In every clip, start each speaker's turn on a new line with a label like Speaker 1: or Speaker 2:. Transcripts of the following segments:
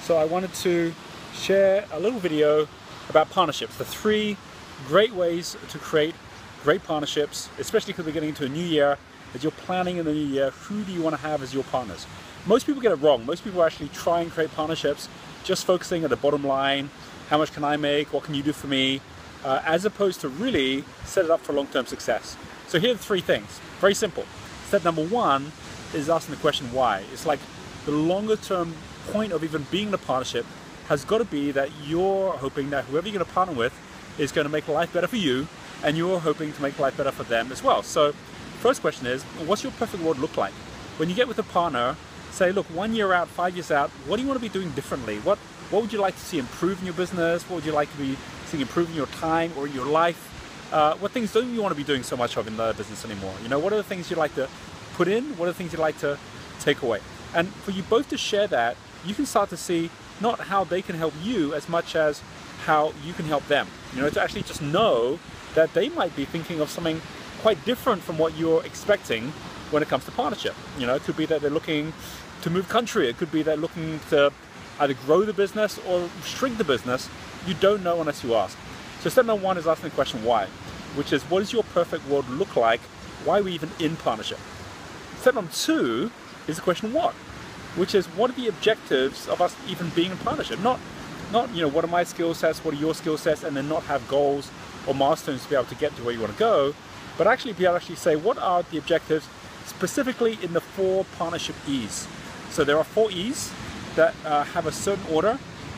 Speaker 1: So I wanted to share a little video about partnerships, the 3 great ways to create great partnerships, especially because we're getting into a new year. As you're planning in the new year, who do you want to have as your partners? Most people get it wrong. Most people actually try and create partnerships just focusing on the bottom line. How much can I make? What can you do for me? As opposed to really set it up for long-term success. So here are the 3 things. Very simple. Step number 1 is asking the question why. It's like the longer-term point of even being in a partnership has got to be that you're hoping that whoever you're going to partner with is going to make life better for you, and you're hoping to make life better for them as well. So first question is, what's your perfect world look like? When you get with a partner, say, look, 1 year out, 5 years out, what do you want to be doing differently? What would you like to see improve in your business? What would you like to be seeing improve in your time or in your life? What things don't you want to be doing so much of in the business anymore? You know, what are the things you'd like to put in? What are the things you'd like to take away? And for you both to share that, you can start to see not how they can help you as much as how you can help them. You know, to actually just know that they might be thinking of something quite different from what you're expecting when it comes to partnership. You know, it could be that they're looking to move country. It could be they're looking to either grow the business or shrink the business. You don't know unless you ask. So step number 1 is asking the question why, which is, what does your perfect world look like? Why are we even in partnership? Step number 2 is the question what, which is, what are the objectives of us even being in partnership? Not you know, what are my skill sets, what are your skill sets, and then not have goals or milestones to be able to get to where you want to go, but actually be able to actually say, what are the objectives specifically in the 4 partnership E's. So there are 4 E's that have a certain order,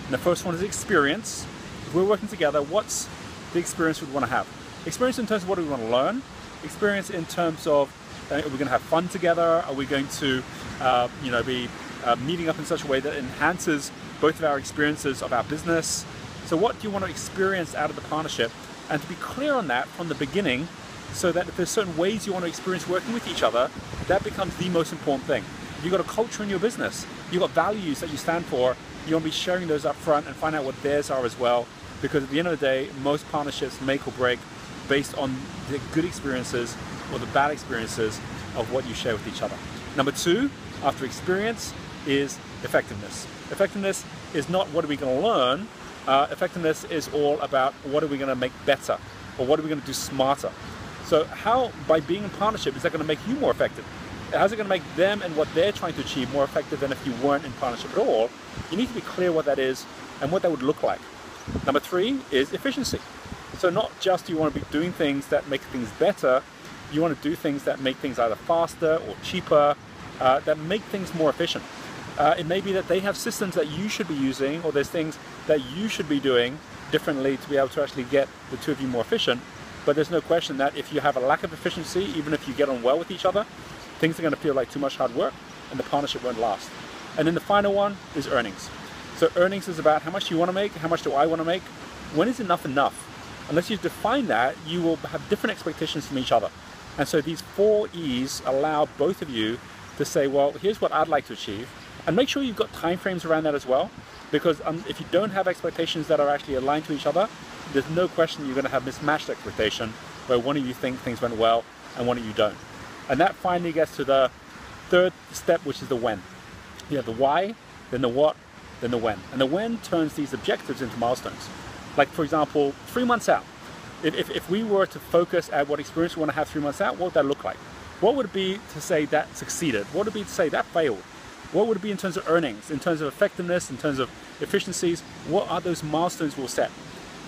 Speaker 1: and the first one is experience. If we're working together, what's the experience we want to have? Experience in terms of what do we want to learn, experience in terms of are we going to have fun together, are we going to you know, be meeting up in such a way that enhances both of our experiences of our business. So what do you want to experience out of the partnership? And to be clear on that from the beginning, so that if there's certain ways you want to experience working with each other, that becomes the most important thing. You've got a culture in your business, you've got values that you stand for, you want to be sharing those up front and find out what theirs are as well, because at the end of the day, most partnerships make or break based on the good experiences or the bad experiences of what you share with each other. Number 2, after experience, is effectiveness. Effectiveness is not what are we going to learn, effectiveness is all about what are we going to make better, or what are we going to do smarter. So how, by being in partnership, is that going to make you more effective? How's it going to make them and what they're trying to achieve more effective than if you weren't in partnership at all? You need to be clear what that is and what that would look like. Number 3 is efficiency. So not just do you want to be doing things that make things better, you want to do things that make things either faster or cheaper, that make things more efficient. It may be that they have systems that you should be using, or there's things that you should be doing differently to be able to actually get the 2 of you more efficient. But there's no question that if you have a lack of efficiency, even if you get on well with each other, things are going to feel like too much hard work and the partnership won't last. And then the final one is earnings. So earnings is about how much you want to make, how much do I want to make, when is enough enough? Unless you define that, you will have different expectations from each other. And so these 4 E's allow both of you to say, well, here's what I'd like to achieve. And make sure you've got time frames around that as well, because if you don't have expectations that are actually aligned to each other, there's no question you're going to have mismatched expectation where one of you think things went well and one of you don't. And that finally gets to the 3rd step, which is the when. You have the why, then the what, then the when. And the when turns these objectives into milestones. Like, for example, 3 months out. If we were to focus at what experience we want to have 3 months out, what would that look like? What would it be to say that succeeded? What would it be to say that failed? What would it be in terms of earnings, in terms of effectiveness, in terms of efficiencies? What are those milestones we'll set?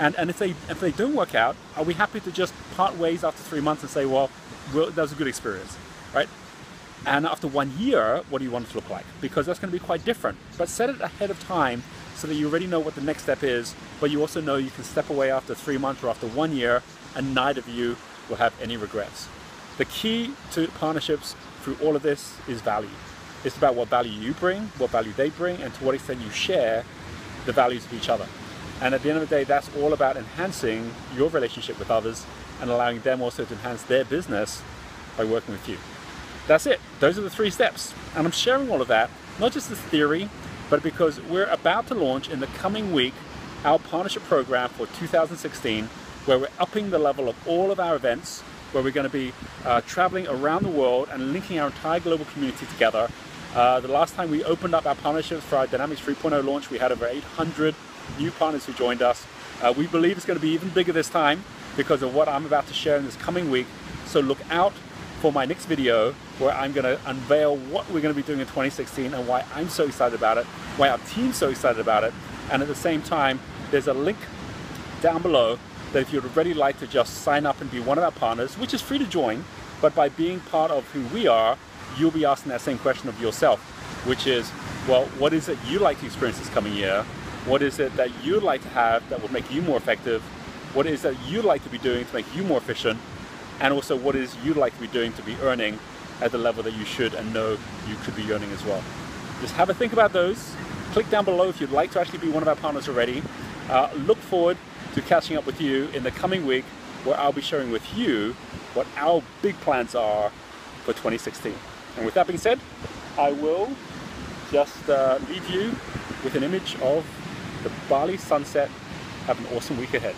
Speaker 1: And if they don't work out, are we happy to just part ways after 3 months and say, well, that was a good experience, right? And after 1 year, what do you want it to look like? Because that's going to be quite different. But set it ahead of time so that you already know what the next step is, but you also know you can step away after 3 months or after 1 year, and neither of you will have any regrets. The key to partnerships through all of this is value. It's about what value you bring, what value they bring, and to what extent you share the values of each other. And at the end of the day, that's all about enhancing your relationship with others and allowing them also to enhance their business by working with you. That's it. Those are the 3 steps. And I'm sharing all of that, not just as theory, but because we're about to launch in the coming week our partnership program for 2016, where we're upping the level of all of our events, where we're going to be traveling around the world and linking our entire global community together The last time we opened up our partnerships for our Dynamics 3.0 launch, we had over 800 new partners who joined us. We believe it's going to be even bigger this time because of what I'm about to share in this coming week. So look out for my next video where I'm going to unveil what we're going to be doing in 2016 and why I'm so excited about it, why our team's so excited about it. And at the same time, there's a link down below that if you'd already like to just sign up and be one of our partners, which is free to join, but by being part of who we are, you'll be asking that same question of yourself, which is, well, what is it you'd like to experience this coming year? What is it that you'd like to have that would make you more effective? What is it you'd like to be doing to make you more efficient? And also what is you'd like to be doing to be earning at the level that you should and know you could be earning as well. Just have a think about those. Click down below if you'd like to actually be one of our partners already. Look forward to catching up with you in the coming week where I'll be sharing with you what our big plans are for 2016. And with that being said, I will just leave you with an image of the Bali sunset. Have an awesome week ahead.